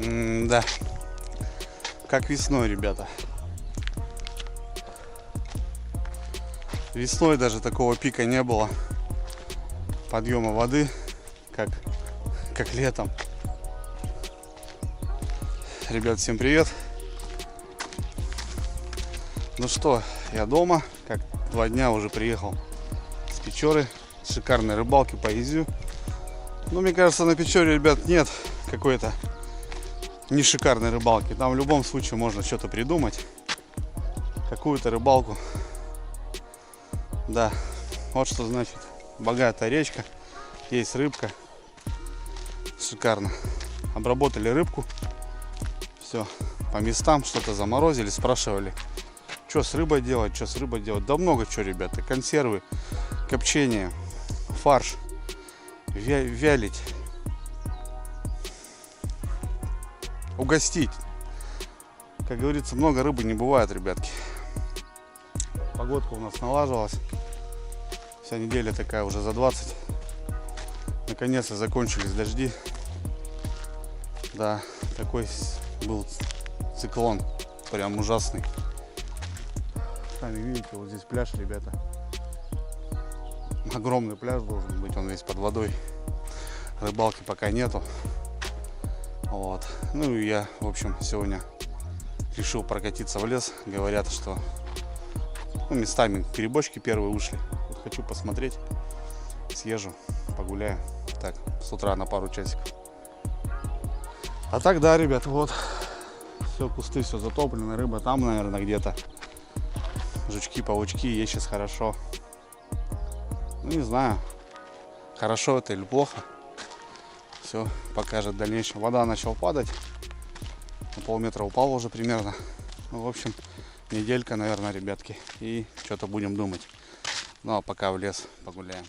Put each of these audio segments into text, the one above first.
Да, как весной, ребята. Весной даже такого пика не было подъема воды, как летом. Ребят, всем привет. Ну что, я дома, как 2 дня уже приехал с Печоры, с шикарной рыбалки по Изю. Ну, мне кажется, на Печоре, ребят, нет какой-то не шикарной рыбалки. Там в любом случае можно что-то придумать, какую-то рыбалку. Да, вот что значит богатая речка, есть рыбка, шикарно. Обработали рыбку, все по местам, что-то заморозили, спрашивали, что с рыбой делать, что с рыбой делать. Да много чего, ребята, консервы, копчение, фарш, вялить, угостить. Как говорится, много рыбы не бывает, ребятки. Погодка у нас налаживалась. Вся неделя такая уже за 20. Наконец-то закончились дожди. Да, такой был циклон. Прям ужасный. Сами видите, вот здесь пляж, ребята. Огромный пляж должен быть, он весь под водой. Рыбалки пока нету. Вот. Ну и я, в общем, сегодня решил прокатиться в лес. Говорят, что местами грибочки первые ушли. Вот хочу посмотреть. Съезжу, погуляю. Так, с утра на пару часиков. А так, да, ребят, вот. Все, кусты, все затоплено. Рыба там, наверное, где-то. Жучки, паучки, есть сейчас хорошо. Ну, не знаю, хорошо это или плохо. Все покажет в дальнейшем. Вода начала падать. На полметра упала уже примерно. Ну, в общем, неделька, наверное, ребятки. И что-то будем думать. Ну, а пока в лес погуляем.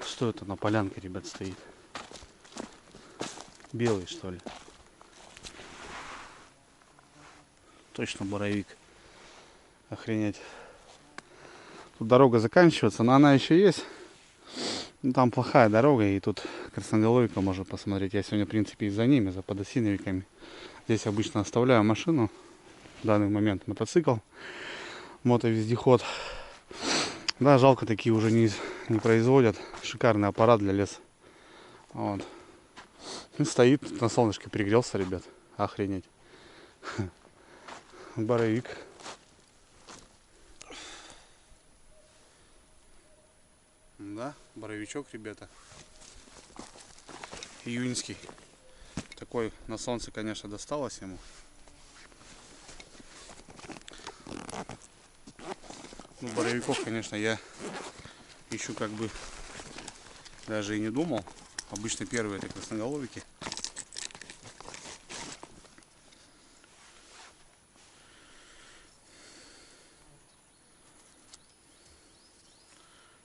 Что это на полянке, ребят, стоит? Белый, что ли? Точно боровик. Охренеть. Тут дорога заканчивается, но она еще есть. Ну, там плохая дорога, и тут красноголовика можно посмотреть. Я сегодня, в принципе, и за ними, за подосиновиками. Здесь обычно оставляю машину. В данный момент мотоцикл, мотовездеход. Да, жалко, такие уже не производят. Шикарный аппарат для леса. Вот. И стоит на солнышке, пригрелся, ребят. Охренеть. Боровик. Да, боровичок, ребята. Июньский. Такой на солнце, конечно, досталось ему. Ну, боровиков, конечно, я ищу как бы даже и не думал. Обычно первые это красноголовики.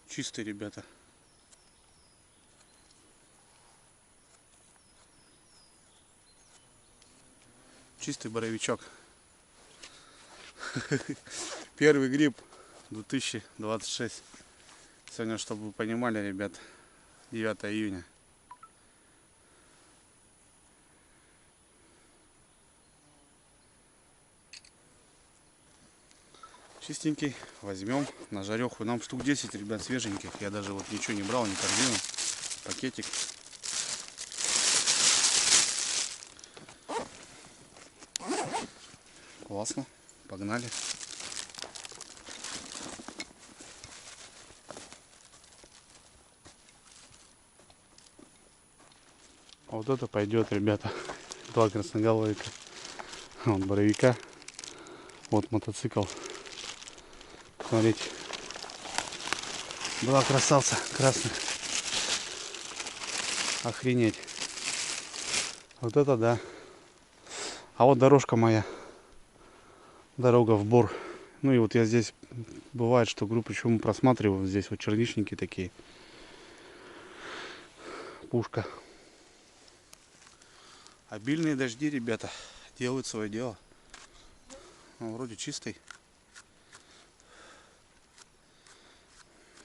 Чистые, ребята. Чистый боровичок. Первый гриб 2026. Сегодня, чтобы вы понимали, ребят, 9 июня. Чистенький. Возьмем на жареху. Нам штук 10, ребят, свеженьких. Я даже вот ничего не брал, ни корзину. Пакетик. Классно. Погнали. Вот это пойдет, ребята. 2 красноголовика. Вот боровика. Вот мотоцикл. Смотрите. 2 красавца красных. Охренеть. Вот это да. А вот дорожка моя. Дорога в Бор. Ну и вот я здесь, бывает, что группу почему просматриваю. Здесь вот черничники такие. Пушка. Обильные дожди, ребята, делают свое дело. Ну, вроде чистый.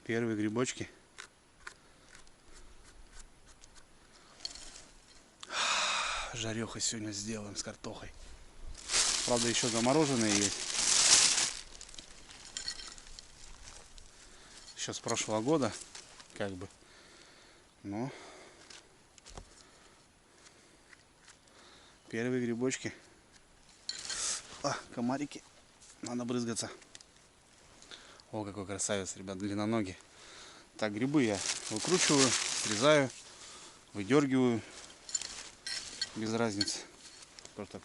Первые грибочки. Жареха сегодня сделаем с картохой. Правда, еще замороженные есть. Еще с прошлого года, как бы. Но первые грибочки. А, комарики. Надо брызгаться. О, какой красавец, ребят, длинноногий. Так, грибы я выкручиваю, срезаю, выдергиваю. Без разницы. Просто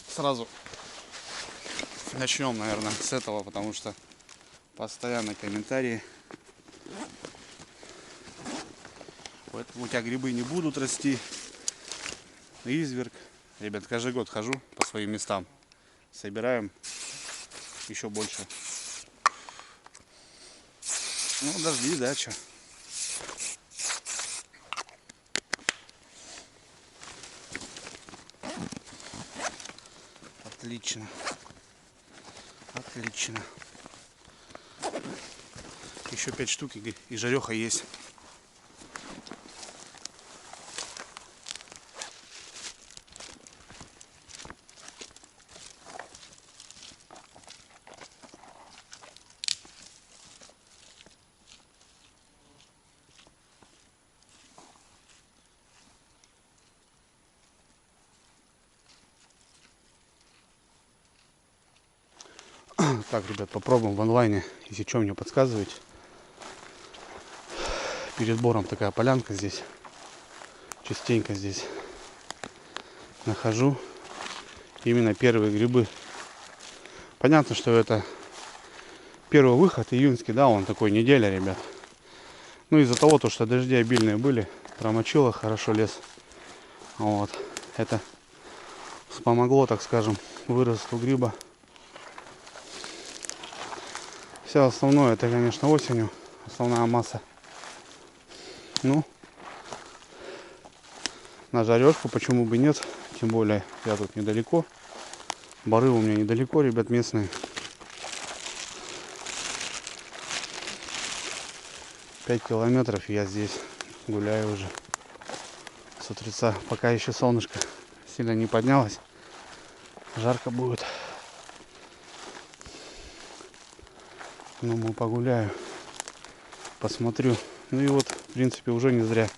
сразу начнем, наверное, с этого, потому что постоянно комментарии. Поэтому у тебя грибы не будут расти. Изверг. Ребят, каждый год хожу по своим местам. Собираем еще больше. Ну, дожди, да, что. Отлично. Отлично. Еще 5 штук и жареха есть. Так, ребят, попробуем в онлайне, если что, мне подсказываете. Перед Бором такая полянка здесь. Частенько здесь нахожу. Именно первые грибы. Понятно, что это первый выход июньский, да, он такой неделя, ребят. Ну, из-за того, что дожди обильные были, промочило хорошо лес. Вот. Это помогло, так скажем, выросту гриба. Все основное это, конечно, осенью. Основная масса. Ну, на жарежку почему бы нет. Тем более я тут недалеко. Боры у меня недалеко, ребят, местные. 5 километров я здесь гуляю уже с утреца. Пока еще солнышко сильно не поднялось. Жарко будет. Думаю, погуляю, посмотрю. Ну и вот, в принципе, уже не зря.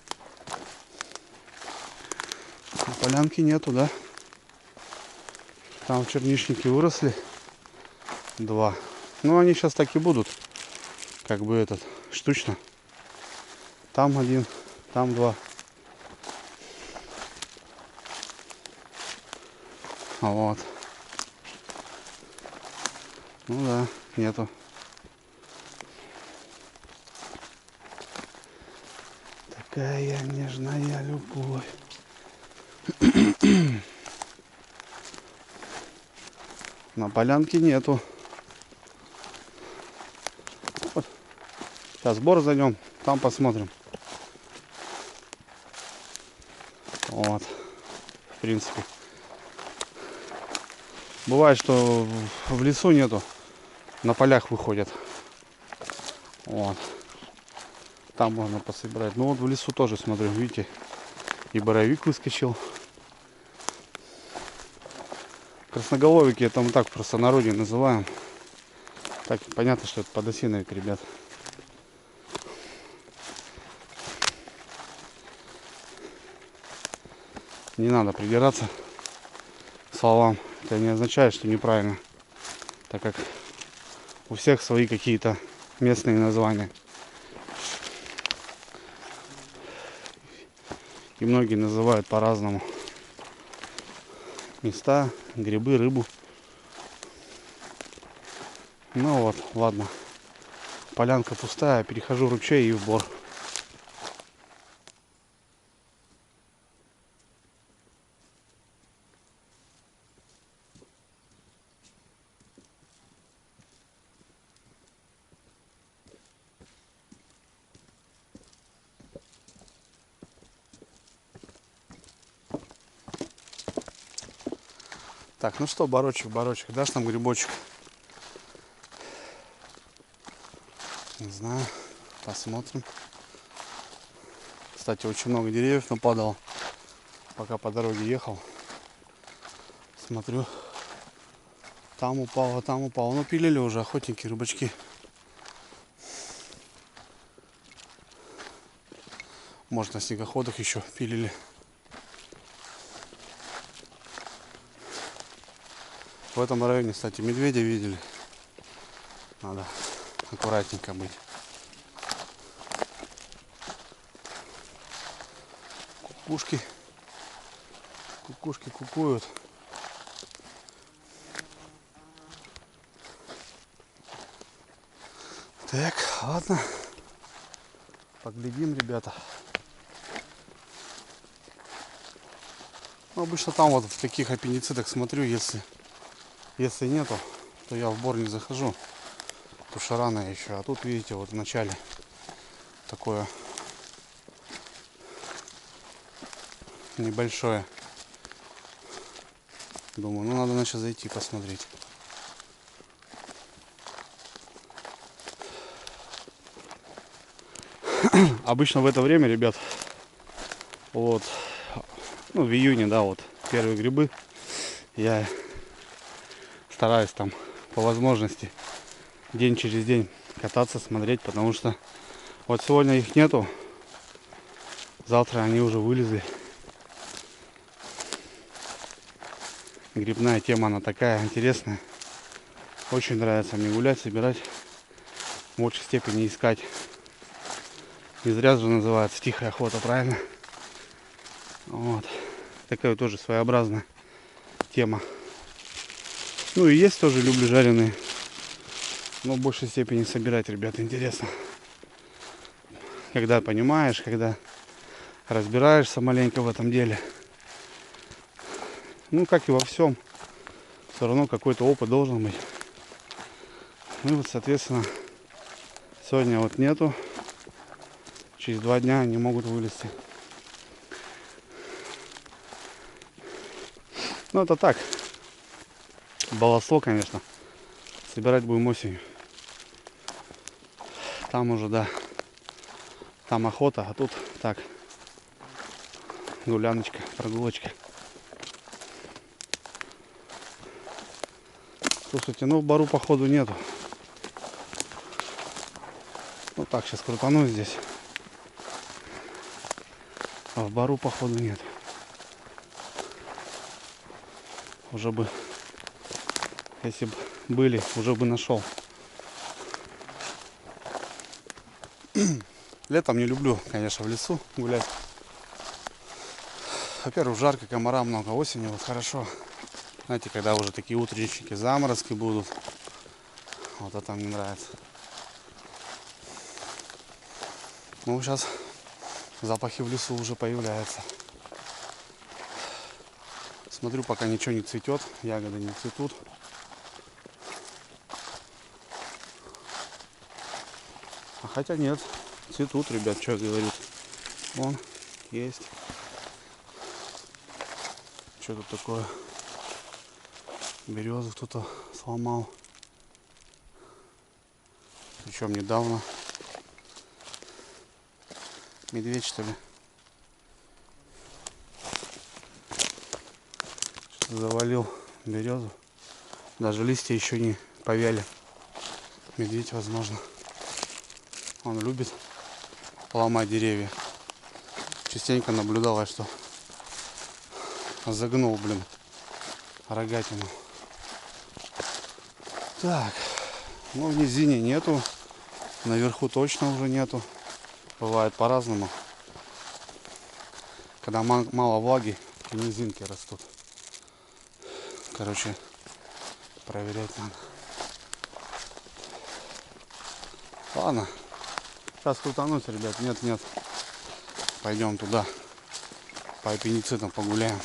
Полянки нету, да? Там черничники выросли. 2. Ну, они сейчас так и будут. Как бы этот, штучно. Там 1, там 2. Вот. Ну да, нету. Такая нежная любовь. На полянке нету. Вот. Сейчас сбор зайдем, там посмотрим. Вот. В принципе. Бывает, что в лесу нету. На полях выходят. Вот. Там можно пособирать. Ну вот в лесу тоже смотрю, видите, и боровик выскочил. Красноголовики, это мы так в простонародье называем. Так, понятно, что это подосиновик, ребят. Не надо придираться к словам. Это не означает, что неправильно. Так как у всех свои какие-то местные названия. И многие называют по-разному места, грибы, рыбу. Ну вот, ладно. Полянка пустая, перехожу ручей и в бор. Так, ну что, Борочек, дашь нам грибочек? Не знаю, посмотрим. Кстати, очень много деревьев нападало, пока по дороге ехал. Смотрю, там упало, там упало. Ну, пилили уже охотники, рыбачки. Может, на снегоходах еще пилили. В этом районе, кстати, медведя видели. Надо аккуратненько быть. Кукушки кукуют. Так, ладно. Поглядим, ребята. Ну, обычно там вот в таких аппендицитах смотрю, если нету, то я в бор не захожу. Тут шарана еще. А тут, видите, вот в начале такое небольшое. Думаю, ну надо значит зайти посмотреть. Обычно в это время, ребят, вот, ну в июне, да, вот первые грибы я стараюсь там по возможности день через день кататься, смотреть, потому что вот сегодня их нету, завтра они уже вылезли. Грибная тема, она такая интересная. Очень нравится мне гулять, собирать, в большей степени искать. Не зря же называется тихая охота, правильно? Вот. Такая тоже своеобразная тема. Ну и есть тоже, люблю жареные. Но в большей степени собирать, ребята, интересно. Когда понимаешь, когда разбираешься маленько в этом деле. Ну, как и во всем. Все равно какой-то опыт должен быть. Ну и вот, соответственно, сегодня вот нету. Через 2 дня они могут вылезти. Ну, это так. Баловство, конечно. Собирать будем осенью. Там уже, да. Там охота, а тут так. Гуляночка, прогулочка. Слушайте, ну в бару походу нету. Вот так сейчас крутану здесь. А в бару походу нет. Уже бы, если бы были, уже бы нашел. Летом не люблю, конечно, в лесу гулять. Во-первых, жарко, комара много. Осенью вот хорошо. Знаете, когда уже такие утренники, заморозки будут. Вот это мне нравится. Ну, сейчас запахи в лесу уже появляются. Смотрю, пока ничего не цветет, ягоды не цветут. А хотя нет, цветут, ребят, что говорит. Вон, есть. Что тут такое? Березу кто-то сломал. Причем недавно. Медведь, что ли? Что-то завалил березу. Даже листья еще не повяли. Медведь, возможно. Он любит ломать деревья. Частенько наблюдала, что загнул, блин, рогатину. Так, ну в низине нету. Наверху точно уже нету. Бывает по-разному. Когда мало влаги, низинки растут. Короче, проверять надо. Ладно. Сейчас крутануть, ребят. Нет. Пойдем туда. По аппендицитам погуляем.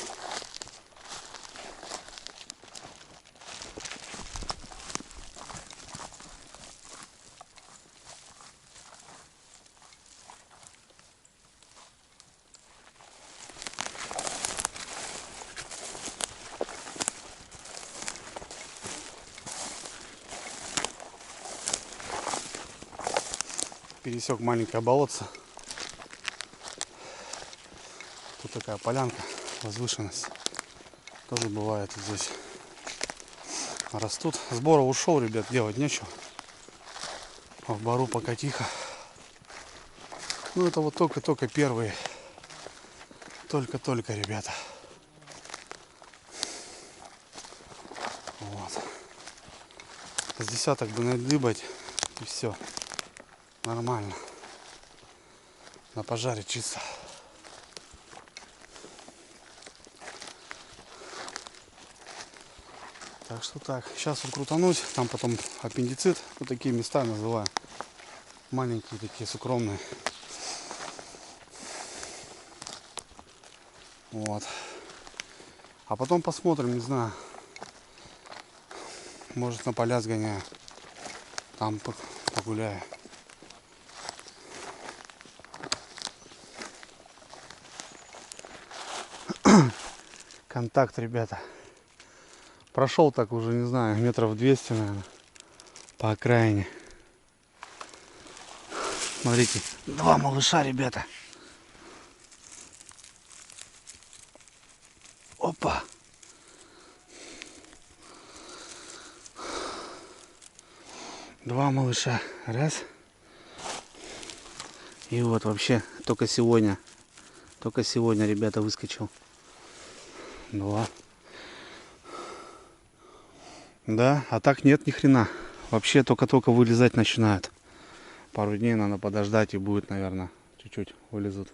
Пересек маленькое болотце. Тут такая полянка, возвышенность. Тоже бывает здесь. Растут. Сбора ушел, ребят, делать нечего. А в бару пока тихо. Ну это вот только первые. Только, ребята. Вот. С десяток бы надыбать и все. Нормально. На пожаре чисто. Так что так. Сейчас вот крутануть. Там потом аппендицит. Вот такие места называю. Маленькие такие, укромные. Вот. А потом посмотрим, не знаю. Может на поля сгоняю. Там погуляю. Контакт, ребята. Прошел так уже, не знаю, метров 200, наверное, по окраине. Смотрите, два малыша, ребята. Опа. Два малыша. Раз. И вот вообще только сегодня, ребята, выскочил. Два. Да, а так нет ни хрена. Вообще только вылезать начинают. Пару дней надо подождать и будет, наверное, чуть-чуть вылезут.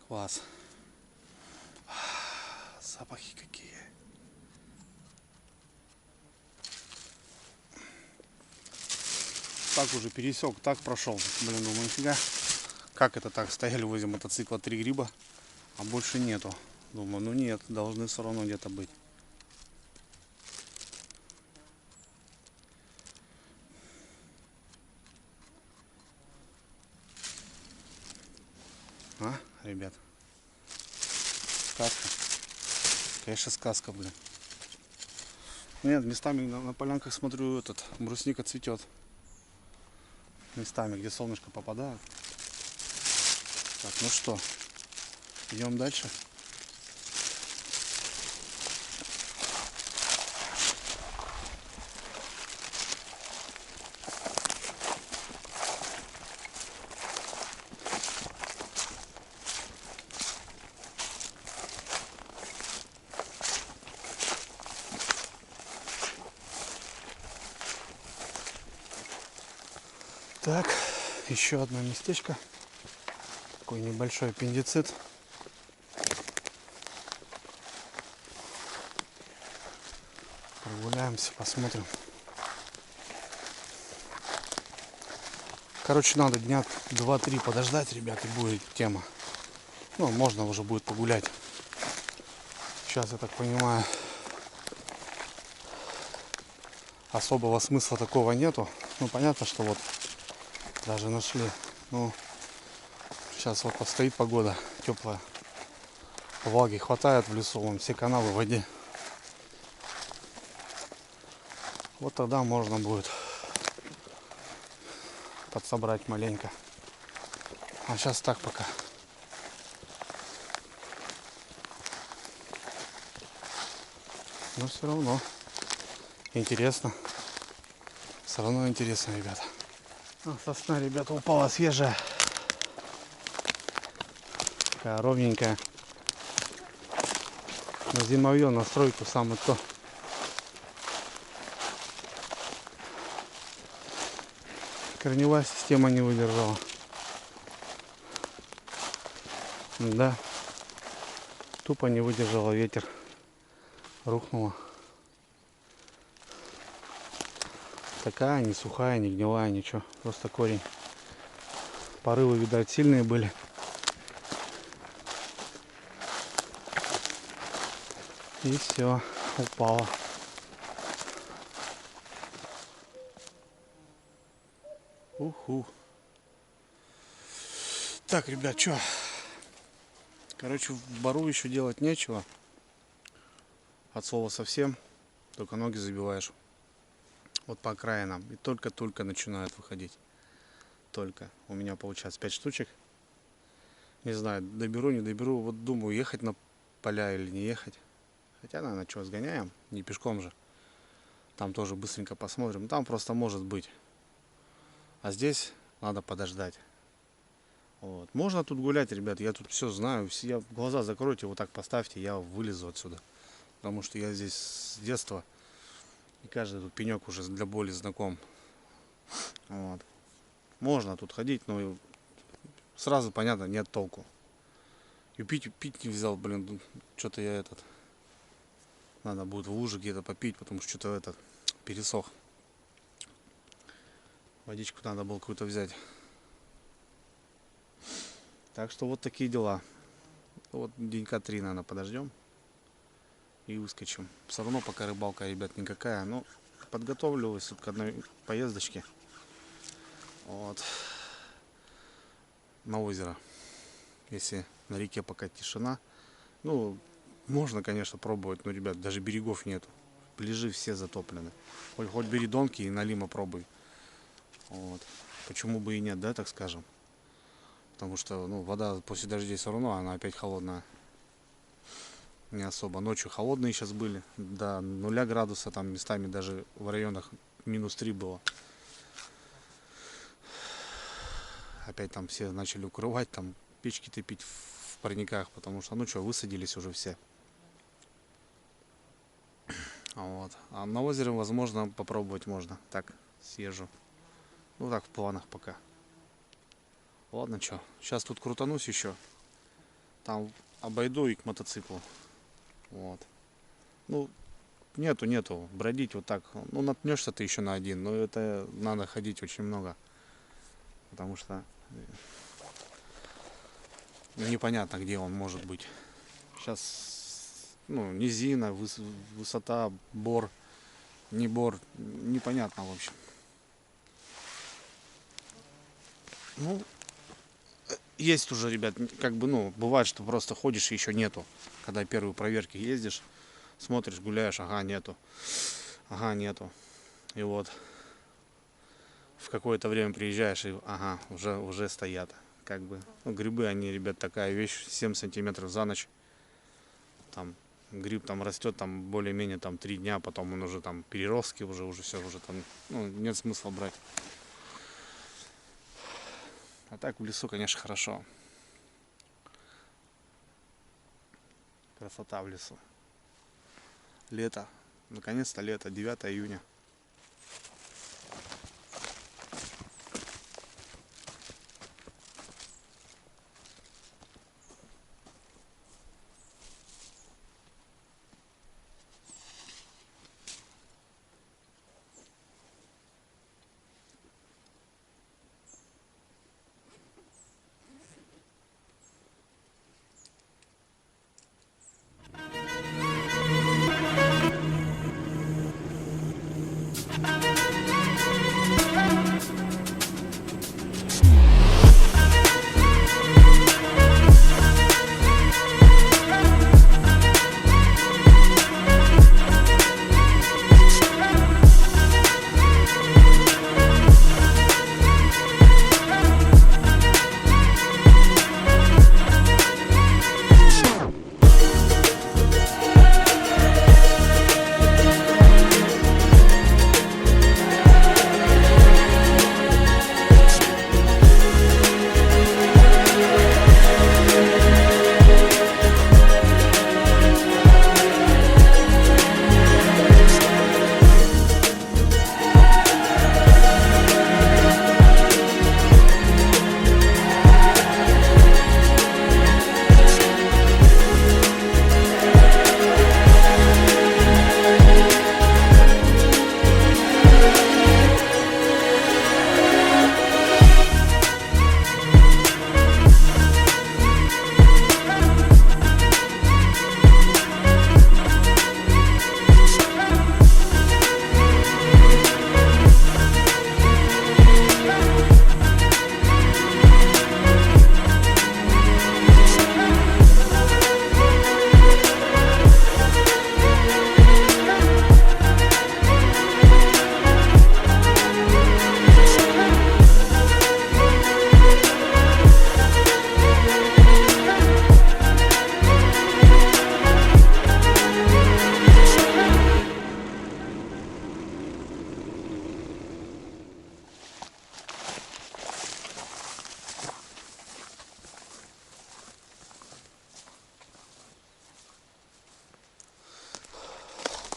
Класс. Запахи какие. Так уже пересек, так прошел. Блин, думаю, нифига. Как это так? Стояли возле мотоцикла 3 гриба, а больше нету. Думаю, ну нет, должны все равно где-то быть. А, ребят. Сказка. Конечно, сказка, блин. Нет, местами на полянках смотрю, этот брусника цветет. Местами, где солнышко попадает. Так, ну что, идем дальше. Так, еще одно местечко. Такой небольшой аппендицит. Прогуляемся, посмотрим. Короче, надо дня 2-3 подождать, ребят, и будет тема. Ну, можно уже будет погулять. Сейчас, я так понимаю, особого смысла такого нету. Ну, понятно, что вот даже нашли. Ну, сейчас вот постоит погода теплая. Влаги хватает в лесу, вон все канавы в воде. Вот тогда можно будет подсобрать маленько. А сейчас так пока. Но все равно интересно. Все равно интересно, ребята. Сосна, ребята, упала свежая. Такая ровненькая. На зимовье, на стройку самое то. Корневая система не выдержала. Да. Тупо не выдержала, ветер. Рухнула. Такая, не сухая, не гнилая, ничего. Просто корень. Порывы, видать, сильные были. И все, упала. Уху. Так, ребят, что? Короче, в бару еще делать нечего. От слова совсем. Только ноги забиваешь. Вот по окраинам. И только-только начинают выходить. Только. У меня получается 5 штучек. Не знаю, доберу, не доберу. Вот думаю, ехать на поля или не ехать. Хотя, наверное, что, сгоняем. Не пешком же. Там тоже быстренько посмотрим. Там просто может быть. А здесь надо подождать. Вот. Можно тут гулять, ребят. Я тут все знаю. Я глаза закройте, вот так поставьте, я вылезу отсюда. Потому что я здесь с детства. И каждый тут пенек уже для боли знаком. Вот. Можно тут ходить, но сразу понятно, нет толку. И пить не взял, блин. Что-то я этот. Надо будет в луже где-то попить, потому что что-то этот пересох. Водичку надо было какую-то взять. Так что вот такие дела. Вот денька 3, наверное, подождем. И выскочим. Все равно пока рыбалка, ребят, никакая. Но подготовливаюсь к одной поездочке. Вот. На озеро. Если на реке пока тишина. Ну, можно, конечно, пробовать. Но, ребят, даже берегов нету. Пляжи все затоплены. Хоть бери донки и налима пробуй. Вот. Почему бы и нет, да, так скажем. Потому что, ну, вода после дождей все равно, она опять холодная. Не особо. Ночью холодные сейчас были. До 0 градуса, там местами даже в районах -3 было. Опять там все начали укрывать, там печки топить в парниках, потому что, ну что, высадились уже все. Вот. А на озере, возможно, попробовать можно. Так, съезжу. Ну так, в планах пока. Ладно, что, сейчас тут крутанусь еще. Там обойду и к мотоциклу. Вот. Ну, нету. Бродить вот так. Ну, наткнешься ты еще на один, но это надо ходить очень много. Потому что непонятно, где он может быть. Сейчас, ну, низина, высота, бор, не бор, непонятно, в общем. Ну, есть уже, ребят, как бы, ну, бывает, что просто ходишь и еще нету. Когда первые проверки ездишь, смотришь, гуляешь, ага, нету. Ага, нету. И вот в какое-то время приезжаешь и, ага, уже стоят. Как бы, ну, грибы, они, ребят, такая вещь, 7 сантиметров за ночь. Там гриб там растет, там более-менее там 3 дня, потом он уже там переростки, уже все, уже там, ну, нет смысла брать. А так в лесу, конечно, хорошо. Красота в лесу. Лето. Наконец-то лето, 9 июня.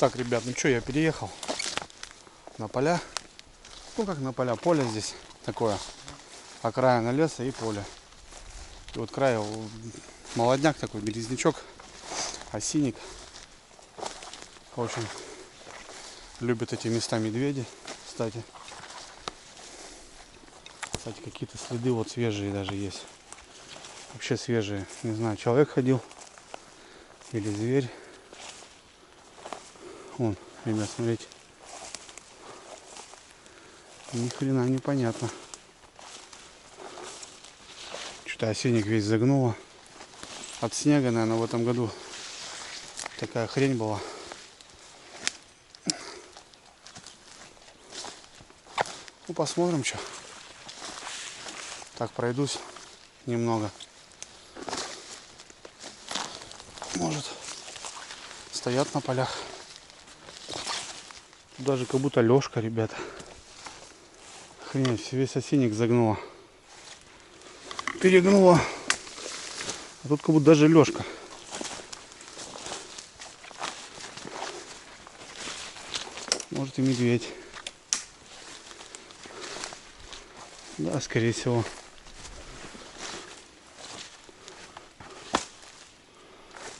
Так, ребят, ну что, я переехал на поля. Ну как на поля, поле здесь такое. Окраина леса и поле. И вот край молодняк такой, березнячок, осинник. В общем, любят эти места медведи, кстати. Кстати, какие-то следы вот свежие даже есть. Вообще свежие. Не знаю, человек ходил или зверь. Вон, ребят, смотрите. Ни хрена непонятно. Что-то осенник весь загнуло. От снега, наверное, в этом году такая хрень была. Ну, посмотрим, что. Так, пройдусь немного. Может, стоят на полях. Тут даже как будто лёжка, ребята. Охренеть, весь осенник загнуло. Перегнуло. А тут как будто даже лёжка. Может, и медведь. Да, скорее всего.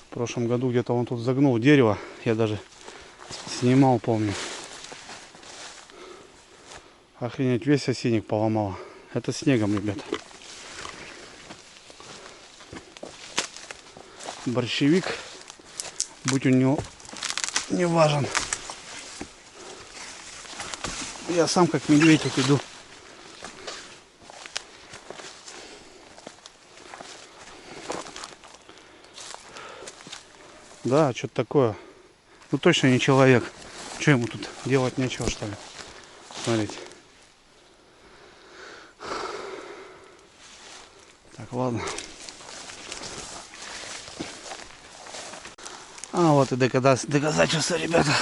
В прошлом году где-то он тут загнул дерево. Я даже снимал, помню. Охренеть, весь осенник поломало. Это снегом, ребята. Борщевик, будь у него не важен. Я сам как медведик иду. Да, что-то такое. Ну точно не человек. Что ему тут делать нечего, что ли? Смотрите. Так, ладно. А вот и доказательства, ребята.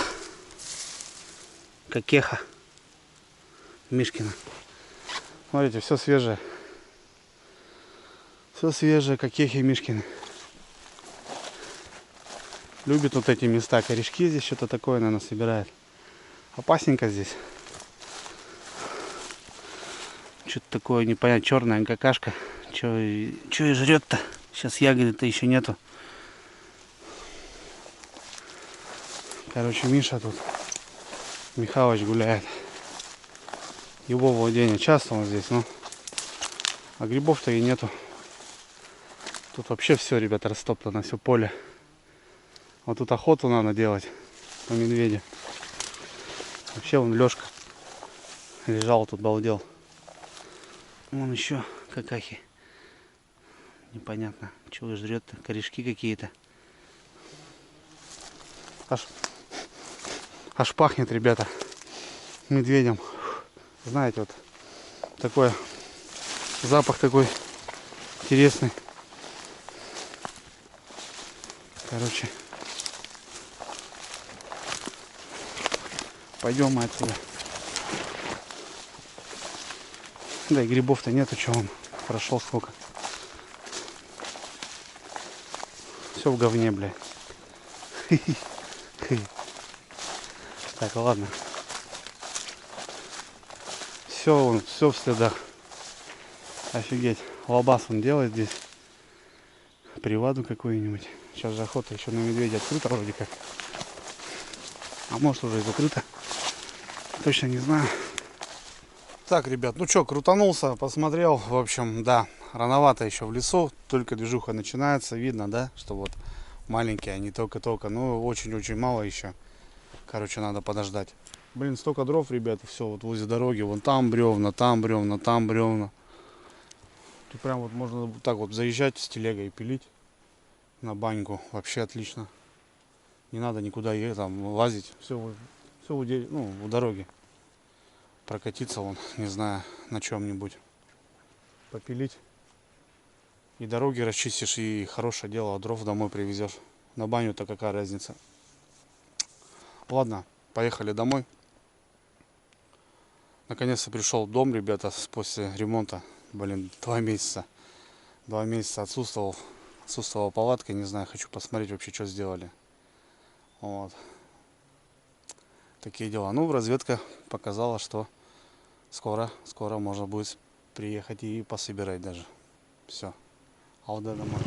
Какеха. Мишкина. Смотрите, все свежее. Все свежее, какехи Мишкины. Любит вот эти места. Корешки здесь что-то такое, наверное, собирает. Опасненько здесь. Что-то такое непонятно. Черная какашка. Что и жрет-то? Сейчас ягоды-то еще нету. Короче, Миша тут. Михалыч гуляет. Его владение. Часто он здесь, но. А грибов-то и нету. Тут вообще все, ребята, растоптано. Все поле. Вот тут охоту надо делать по медведю. Вообще он Лешка лежал тут, балдел. Вон еще какахи. Непонятно, чего жрет-то. Корешки какие-то. Аж пахнет, ребята, медведем. Знаете, вот такой запах такой интересный. Короче, пойдем мы отсюда. Да и грибов-то нету, что он прошел сколько. Все в говне, блядь. Так, ладно. Все в следах. Офигеть. Лабаз он делает здесь. Приваду какую-нибудь. Сейчас же охота еще на медведя открыта вроде как. А может уже и закрыта. Точно не знаю. Так, ребят, ну что, крутанулся, посмотрел. В общем, да, рановато еще в лесу. Только движуха начинается. Видно, да, что вот маленькие они только-только. Ну, очень-очень мало еще. Короче, надо подождать. Блин, столько дров, ребята, все вот возле дороги. Вон там бревна, там бревна, там бревна. Тут прям вот можно вот так вот заезжать с телегой и пилить на баньку. Вообще отлично. Не надо никуда там лазить. Все у дороги. Прокатиться вон, не знаю, на чем-нибудь. Попилить. И дороги расчистишь, и хорошее дело, а дров домой привезешь. На баню-то какая разница. Ладно, поехали домой. Наконец-то пришел в дом, ребята, после ремонта. Блин, 2 месяца. 2 месяца отсутствовал. Отсутствовала палатка, не знаю, хочу посмотреть вообще, что сделали. Вот. такие дела. Ну, разведка показала, что скоро можно будет приехать и пособирать даже. Все. Алда домой.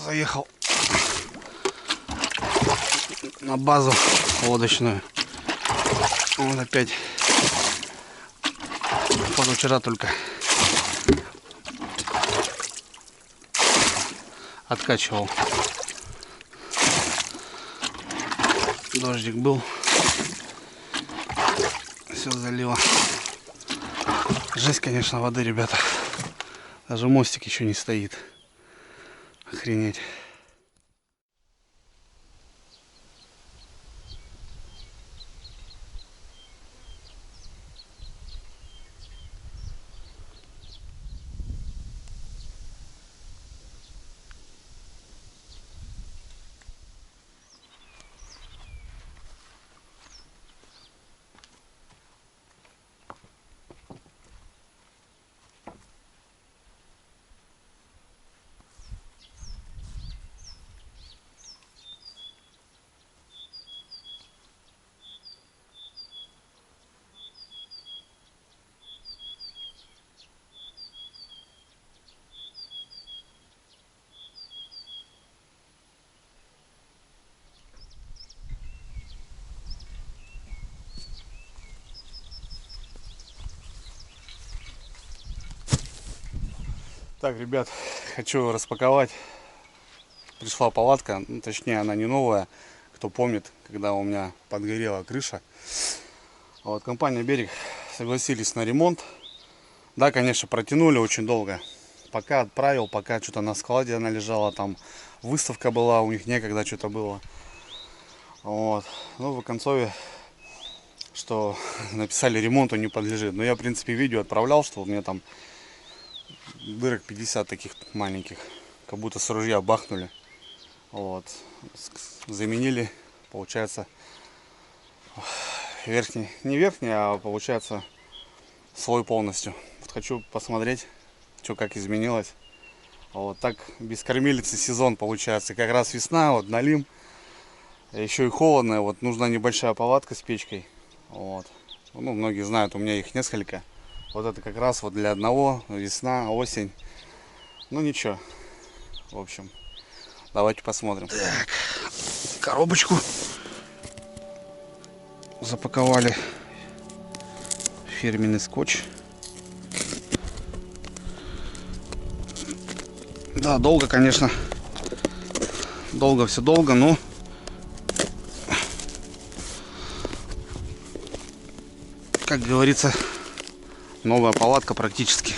Заехал на базу лодочную. Вот опять позавчера только откачивал. Дождик был, все залило. Жесть, конечно, воды, ребята. Даже мостик еще не стоит. Охренеть. Так, ребят, хочу распаковать. Пришла палатка, ну, точнее она не новая. Кто помнит, когда у меня подгорела крыша. Вот, компания «Берег» согласились на ремонт. Да, конечно, протянули очень долго. Пока отправил, пока что-то на складе она лежала, там выставка была, у них некогда что-то было. Вот. Ну, в концове, что написали, ремонту не подлежит. Но я, в принципе, видео отправлял, что у меня там дырок 50 таких маленьких, как будто с ружья бахнули. Вот. Заменили, получается, верхний, не верхний, а получается слой полностью. Вот хочу посмотреть, что как изменилось. Вот так без кормилицы сезон получается. Как раз весна, вот налим. Еще и холодно, вот нужна небольшая палатка с печкой. Вот. Ну, многие знают, у меня их несколько. Вот это как раз вот для одного, весна, осень. Ну ничего. В общем, давайте посмотрим. Так, коробочку запаковали. Фирменный скотч. Да, долго, конечно. Долго, все долго, но как говорится, новая палатка практически.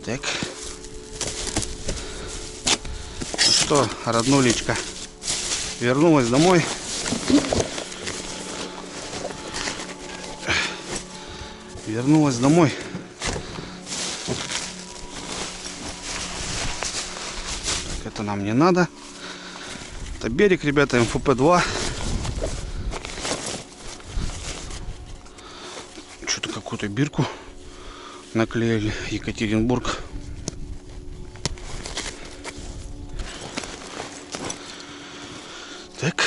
Так. Ну что, роднулечка вернулась домой. Вернулась домой. Так, это нам не надо. Это берег, ребята, МФП-2. Что-то какую-то бирку наклеили. Екатеринбург. Так.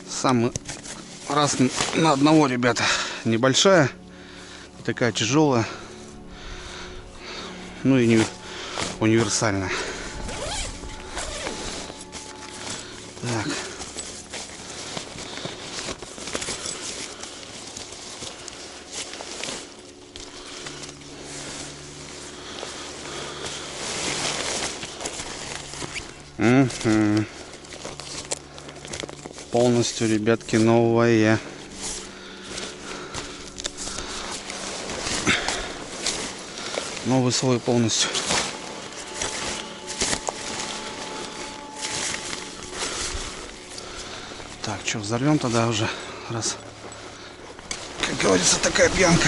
Самый раз на одного, ребята. Небольшая. Такая тяжелая. Ну и не универсальная. Так. Угу. Полностью, ребятки, новая. Новый слой полностью. Так, что, взорвем тогда уже, раз, как говорится, такая пьянка.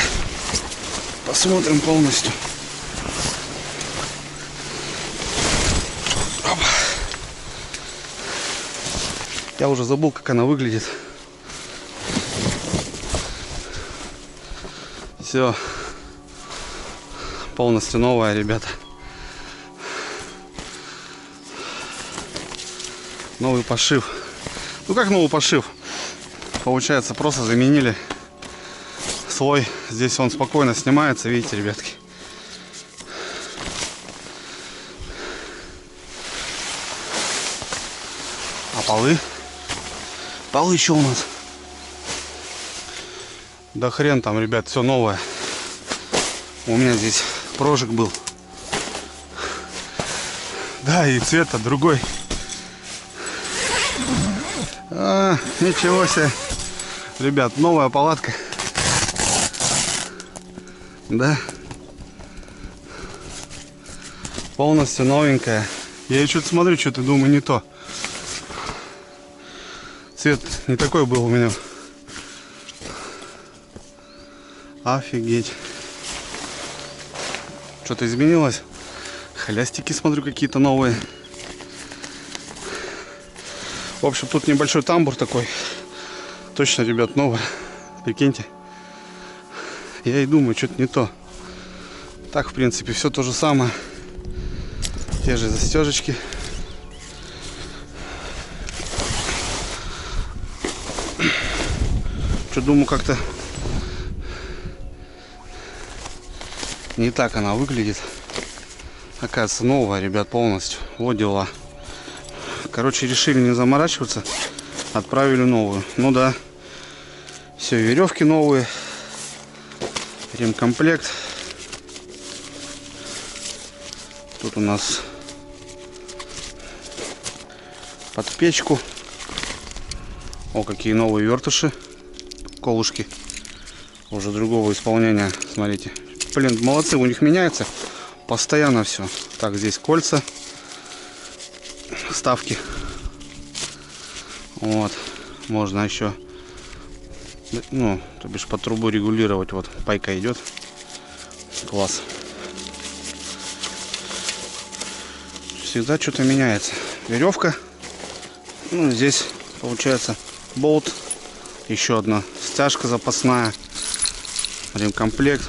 Посмотрим полностью. Опа. Я уже забыл, как она выглядит. Все. Полностью новая, ребята. Новый пошив. Ну как новый пошив? Получается, просто заменили слой. Здесь он спокойно снимается, видите, ребятки. А полы? Полы еще у нас. Да хрен там, ребят, все новое. У меня здесь прожиг был. Да, и цвет-то другой. Ничего себе. Ребят, новая палатка. Да. Полностью новенькая. Я что-то смотрю, что-то думаю, не то. Цвет не такой был у меня. Офигеть. Что-то изменилось. Хлястики, смотрю, какие-то новые. В общем, тут небольшой тамбур такой. Точно, ребят, новый. Прикиньте. Я и думаю, что-то не то. Так, в принципе, все то же самое. Те же застежечки. Что, думаю, как-то не так она выглядит. Оказывается, новая, ребят, полностью. Вот дела. Короче, решили не заморачиваться. Отправили новую. Ну да. Все, веревки новые. Ремкомплект. Тут у нас под печку. О, какие новые вертыши. Колышки. Уже другого исполнения. Смотрите. Блин, молодцы, у них меняется постоянно все. Так, здесь кольца, вставки. Вот, можно еще, ну, то бишь по трубу регулировать. Вот пайка идет. Класс. Всегда что-то меняется. Веревка. Ну, здесь получается болт. Еще одна стяжка запасная. Ремкомплект.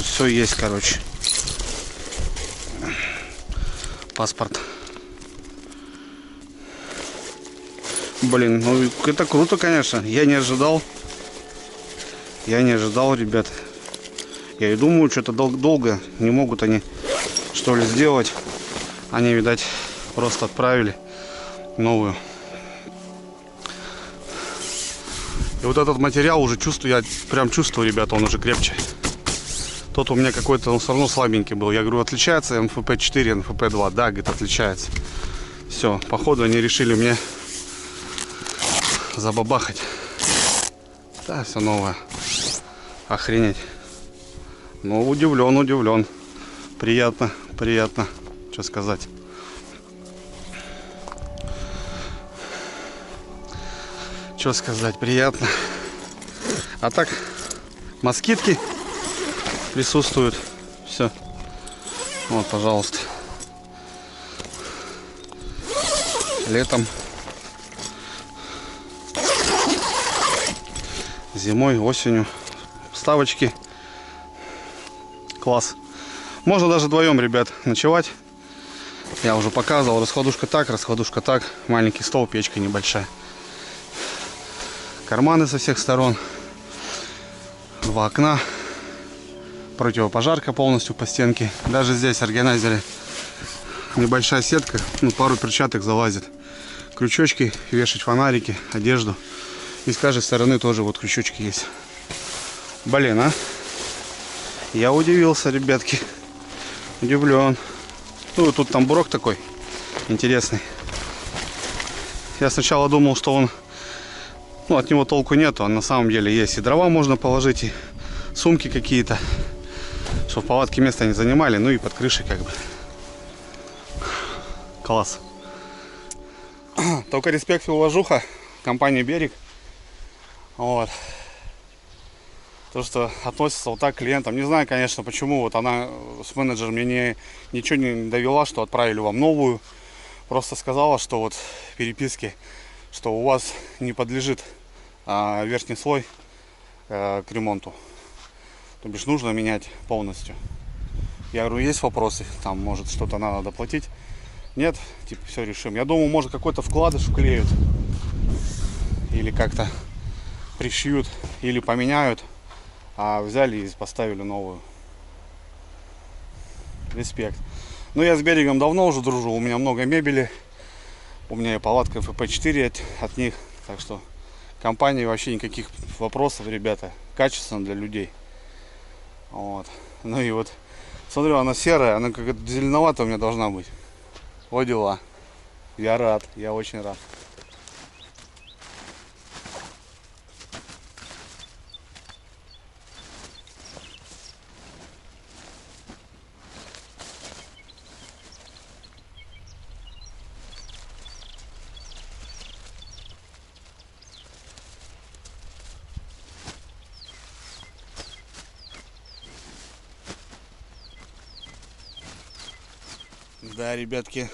Все есть, короче. Паспорт. Блин, ну это круто, конечно. Я не ожидал. Ребят. Я и думаю, что-то долго не могут они, что ли, сделать. Они, видать, просто отправили новую. И вот этот материал уже чувствую, я прям чувствую, ребята, он уже крепче. Тот у меня какой-то, он все равно слабенький был. Я говорю, отличается МФП-4, МФП-2. Да, говорит, отличается. Все, походу они решили мне забабахать. Да, все новое. Охренеть. Ну, удивлен. Приятно. Что сказать. Приятно. А так, москитки присутствуют. Все. Вот, пожалуйста. Летом, зимой, осенью. Вставочки. Класс. Можно даже вдвоем, ребят, ночевать. Я уже показывал. Раскладушка так. Маленький стол, печка небольшая. Карманы со всех сторон. 2 окна. Противопожарка полностью по стенке. Даже здесь органайзеры. Небольшая сетка. Ну, пару перчаток залазит. Крючочки, вешать фонарики, одежду. И с каждой стороны тоже вот крючочки есть. Блин, а? Я удивился, ребятки. Удивлен. Ну, тут тамбурок такой интересный. Я сначала думал, что он... Ну, от него толку нету. А на самом деле есть. И дрова можно положить, и сумки какие-то. Чтобы в палатке место не занимали. Ну и под крышей как бы. Класс. Только респект и уважуха компании «Берег». Вот. То, что относится вот так к клиентам. Не знаю, конечно, почему. Вот она с менеджером мне ничего не довела, что отправили вам новую. Просто сказала, что вот в переписке, что у вас не подлежит верхний слой к ремонту. То бишь нужно менять полностью. Я говорю, есть вопросы? Там, может, что-то надо доплатить? Нет, типа, все решим. Я думаю, может, какой-то вкладыш вклеют. Или как-то пришьют. Или поменяют. А взяли и поставили новую. Респект. Ну, я с «Берегом» давно уже дружу. У меня много мебели. У меня и палатка ФП4 от них. Так что компании вообще никаких вопросов, ребята. Качественно для людей. Вот. Ну и вот, смотрю, она серая. Она как-то зеленоватая у меня должна быть. Вот дела. Я рад. Я очень рад. Да, ребятки,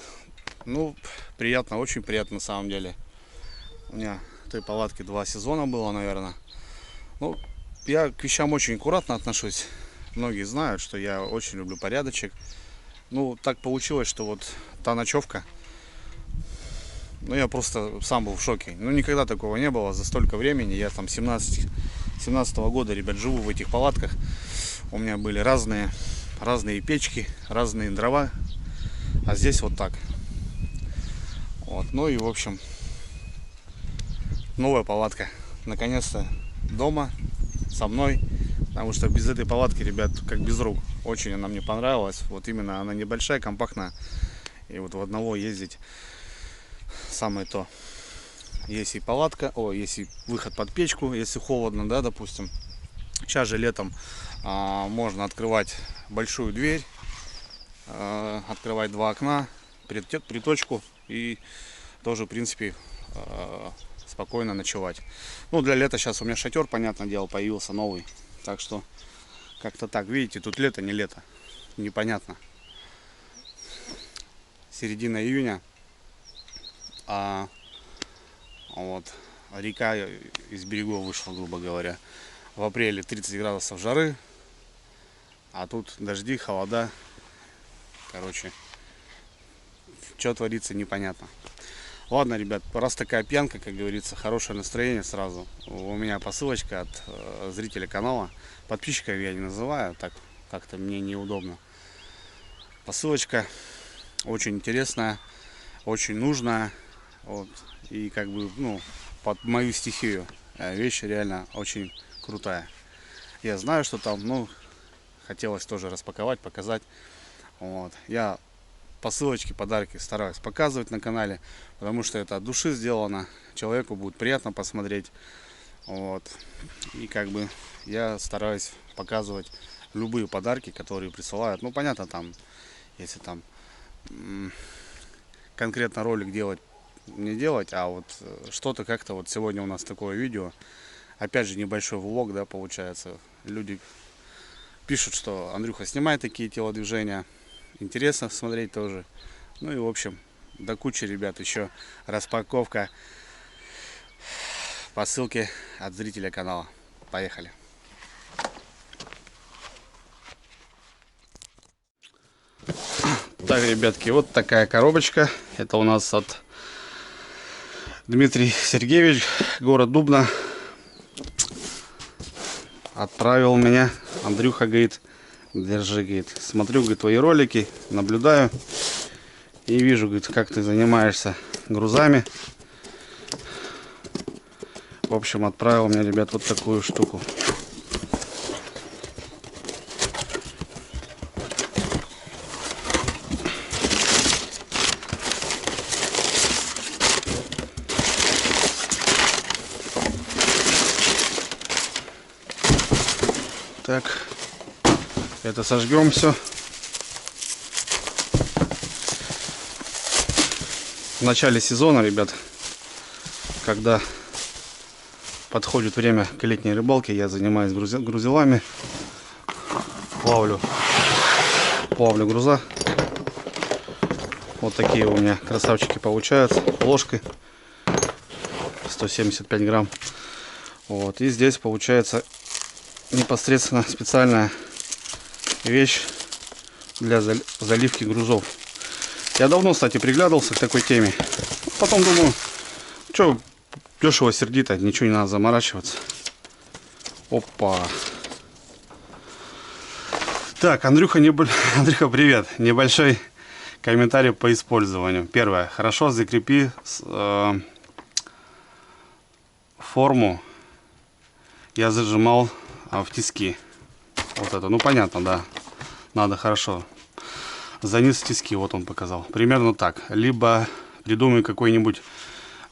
ну, приятно, очень приятно на самом деле. У меня в той палатке 2 сезона было, наверное. Ну, я к вещам очень аккуратно отношусь. Многие знают, что я очень люблю порядочек. Ну, так получилось, что вот та ночевка, ну, я просто сам был в шоке. Ну, никогда такого не было за столько времени. Я там 17-го года, ребят, живу в этих палатках. У меня были разные печки, разные дрова. А здесь вот так. Вот. Ну и в общем, новая палатка. Наконец-то дома со мной. Потому что без этой палатки, ребят, как без рук. Очень она мне понравилась. Вот именно она небольшая, компактная. И вот в одного ездить самое то. Есть и палатка, есть и выход под печку, если холодно, да, допустим. Сейчас же летом можно открывать большую дверь. Открывать 2 окна, приточку и тоже, в принципе, спокойно ночевать. Ну, для лета сейчас у меня шатер, понятное дело, появился новый. Так что как-то так, видите, тут лето, не лето, непонятно. Середина июня, вот река из берегов вышла, грубо говоря. В апреле 30 градусов жары, а тут дожди, холода. Короче, что творится, непонятно. Ладно, ребят, раз такая пьянка, как говорится, хорошее настроение сразу. У меня посылочка от зрителя канала. Подписчика я не называю, так как-то мне неудобно. Посылочка очень интересная, очень нужная. Вот, и как бы, ну, под мою стихию. Вещь реально очень крутая. Я знаю, что там, ну, хотелось тоже распаковать, показать. Вот. Я посылочки, подарки стараюсь показывать на канале, потому что это от души сделано, человеку будет приятно посмотреть. Вот. И как бы я стараюсь показывать любые подарки, которые присылают. Ну, понятно, там, если там конкретно ролик делать, не делать, а вот что-то как-то вот сегодня у нас такое видео Опять же, небольшой влог, да, получается. Люди пишут, что Андрюха, снимай такие телодвижения. Интересно смотреть тоже. Ну и, в общем, до кучи, ребят, еще распаковка по ссылке от зрителя канала. Поехали. Так, ребятки, вот такая коробочка. Это у нас от Дмитрий Сергеевич, город Дубна. Отправил меня. Андрюха, говорит, держи, говорит. Смотрю, говорит, твои ролики, наблюдаю. И вижу, говорит, как ты занимаешься грузами. В общем, отправил мне, ребят, вот такую штуку. Так, это сожгем все. В начале сезона, ребят, когда подходит время к летней рыбалке, я занимаюсь грузилами, плавлю груза. Вот такие у меня красавчики получаются, ложкой 175 грамм. Вот, и здесь получается непосредственно специальная вещь для заливки грузов. Я давно, кстати, приглядывался к такой теме. Потом думаю, что дешево сердито, ничего не надо заморачиваться. Опа. Так, Андрюха, Андрюха, привет. Небольшой комментарий по использованию. Первое. Хорошо закрепи форму. Я зажимал в тиски. Вот это, ну понятно, да. Надо хорошо. За низ тиски, вот он показал. Примерно так. Либо придумай какой-нибудь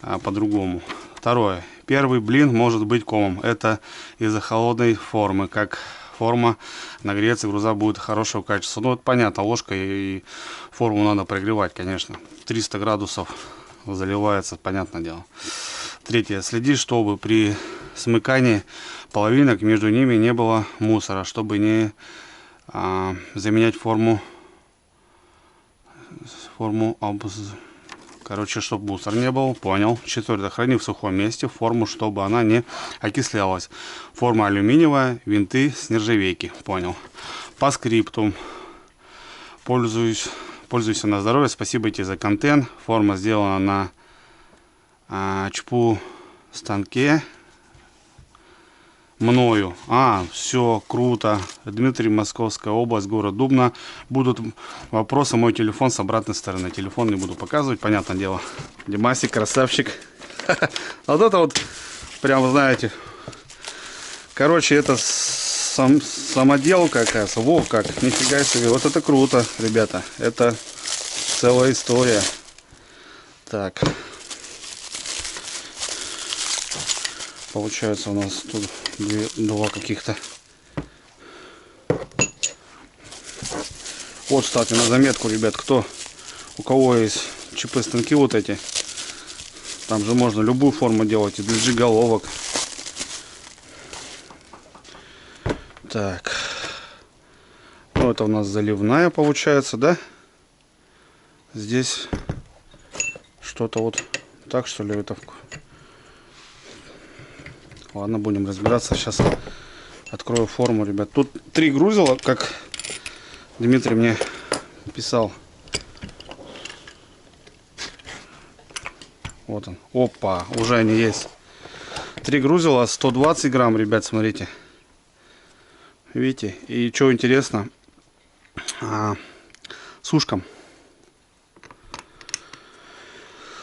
по-другому. Второе. Первый блин может быть комом. Это из-за холодной формы. Как форма нагреется, груза будет хорошего качества. Ну, это понятно, ложкой и форму надо прогревать, конечно. 300 градусов заливается, понятное дело. Третье. Следи, чтобы при смыкании половинок между ними не было мусора, чтобы не заменять форму, короче, чтобы мусор не был, понял. Четвертое. Храни в сухом месте форму, чтобы она не окислялась. Форма алюминиевая, винты с нержавейки, понял. По скрипту. Пользуйся на здоровье, спасибо тебе за контент. Форма сделана на ЧПУ станке мною. Все круто. Дмитрий, Московская область, город Дубна. Будут вопросы, мой телефон с обратной стороны. Телефон не буду показывать, понятное дело. Димасик, красавчик. Вот это вот, прям, знаете, короче, это самоделка, оказывается. Во, как, нифига себе. Вот это круто, ребята. Это целая история. Так. Получается, у нас тут два каких-то. Вот, кстати, на заметку, ребят, у кого есть ЧП станки вот эти, там же можно любую форму делать, и для G-головок. Так, ну это у нас заливная получается, да? Здесь что-то вот так, что ли, это. Ладно, будем разбираться. Сейчас открою форму, ребят. Тут 3 грузила, как Дмитрий мне писал. Вот он. Опа, уже они есть. 3 грузила, 120 грамм, ребят, смотрите. Видите? И что интересно, с ушком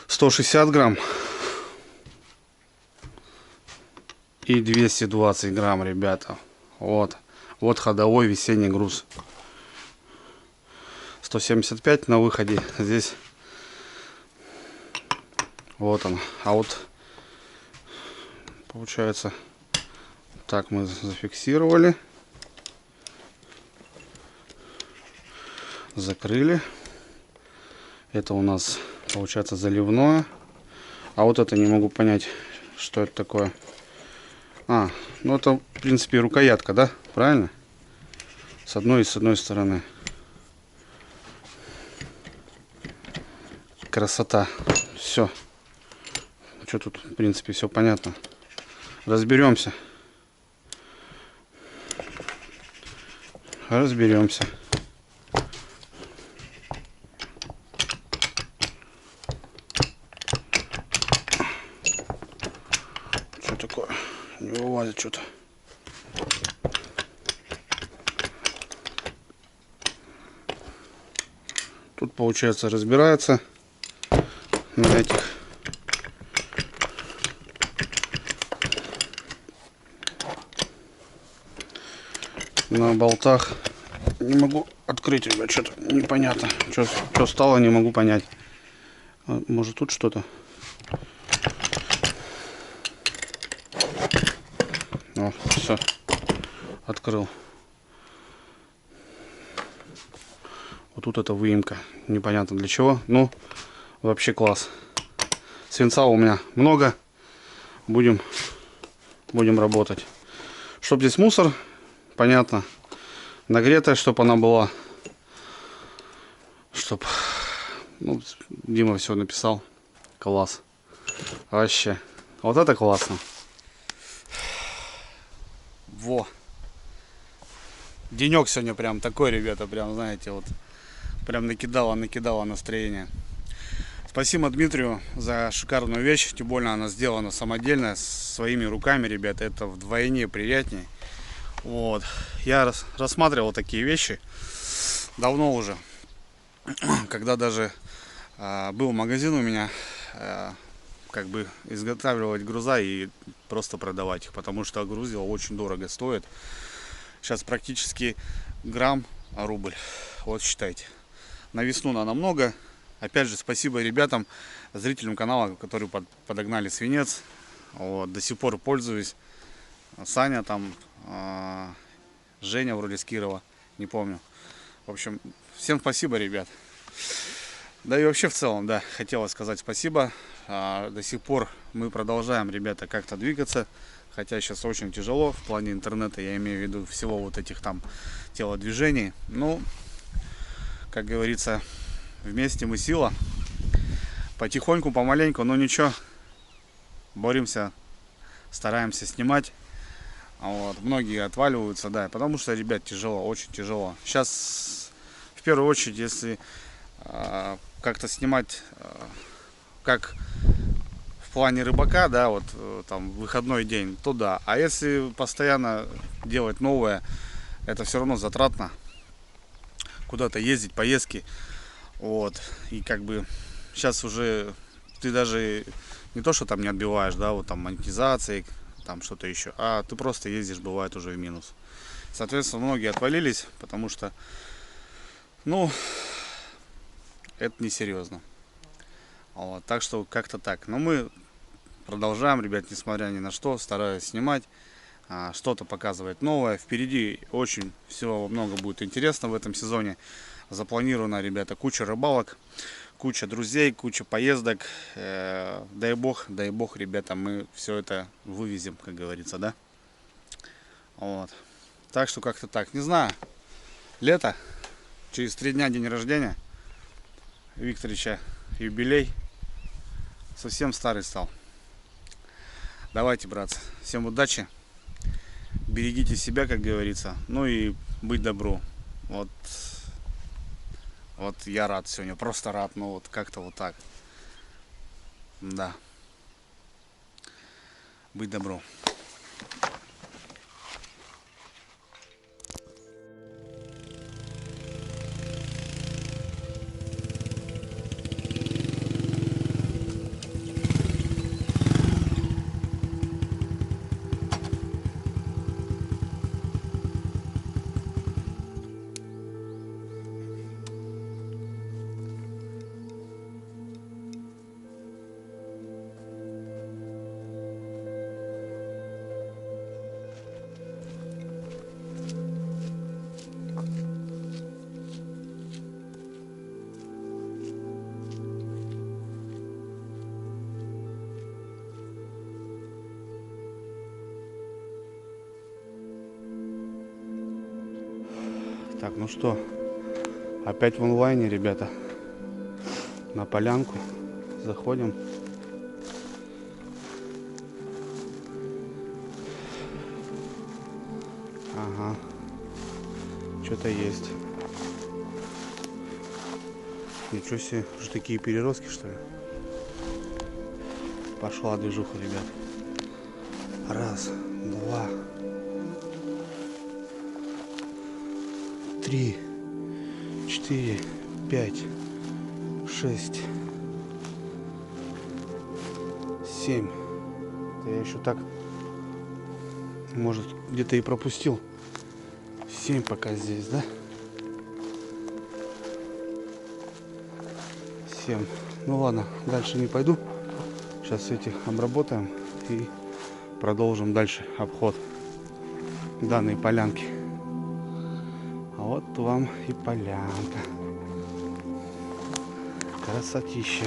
160 грамм. И 220 грамм, ребята. Вот ходовой весенний груз. 175 на выходе. Здесь вот он. А вот получается, так мы зафиксировали, закрыли. Это у нас получается заливное. А вот это не могу понять, что это такое. Ну это, в принципе, рукоятка, да? Правильно? С одной и с одной стороны. Красота. Все. Что тут, в принципе, все понятно. Разберемся. Разберемся. Что такое? Не вылазит что-то. Тут, получается, разбирается на этих. На болтах. Не могу открыть, ребят, что-то непонятно. Что стало, не могу понять. Может тут что-то? О, все. Открыл. Вот тут это выемка. Непонятно для чего. Ну, вообще класс. Свинца у меня много. Будем работать. Чтоб здесь мусор, понятно. Нагретая, чтобы она была. Чтоб... Ну, Дима все написал. Класс. Вообще. Вот это классно. Во. Денек сегодня прям такой, ребята. Прям, знаете, вот. Прям накидало настроение. Спасибо Дмитрию за шикарную вещь. Тем более она сделана самодельно, своими руками, ребята. Это вдвойне приятнее. Вот. Я рассматривал такие вещи давно уже. Когда даже был магазин у меня, как бы изготавливать груза и просто продавать их. Потому что грузило очень дорого стоит. Сейчас практически грамм рубль. Вот считайте. На весну надо много. Опять же, спасибо ребятам, зрителям канала, которые подогнали свинец. Вот, до сих пор пользуюсь. Саня там, Женя вроде с Кирова, не помню. В общем, всем спасибо, ребят. Да и вообще в целом, да, хотелось сказать спасибо. До сих пор мы продолжаем, ребята, как-то двигаться. Хотя сейчас очень тяжело в плане интернета, я имею в виду всего вот этих там телодвижений. Ну, как говорится, вместе мы сила. Потихоньку, помаленьку, но ничего. Боремся, стараемся снимать. Вот. Многие отваливаются, да, потому что, ребят, тяжело, очень тяжело. Сейчас, в первую очередь, если как-то снимать, как в плане рыбака, да, вот там выходной день, то да. А если постоянно делать новое, это все равно затратно. Куда-то ездить, поездки. Вот. И как бы сейчас уже ты даже не то, что там не отбиваешь, да, вот там монетизацией, там что-то еще, а ты просто ездишь, бывает уже в минус. Соответственно, многие отвалились, потому что, ну, это несерьезно. Вот, так что как-то так. Но мы продолжаем, ребят, несмотря ни на что, стараюсь снимать, что-то показывать новое. Впереди очень всего много будет интересно в этом сезоне. Запланировано, ребята, куча рыбалок, куча друзей, куча поездок. Дай бог, ребята, мы все это вывезем, как говорится, да? Вот. Так что как-то так. Не знаю. Лето. Через 3 дня день рождения Викторовича, юбилей. Совсем старый стал. Давайте, братцы. Всем удачи. Берегите себя, как говорится. Ну и быть добру. Вот я рад сегодня. Просто рад. Ну вот как-то вот так. Да. Быть добру. Так, ну что, опять в онлайне, ребята. На полянку заходим. Ага, что-то есть. Ничего себе, уже такие переростки, что ли? Пошла движуха, ребят. Раз, два, 3, 4, 5, 6, 7. Я еще так, может, где-то и пропустил. 7 пока здесь, да? 7. Ну ладно, дальше не пойду. Сейчас эти обработаем и продолжим дальше обход данной полянки. А вот вам и полянка. Красотища.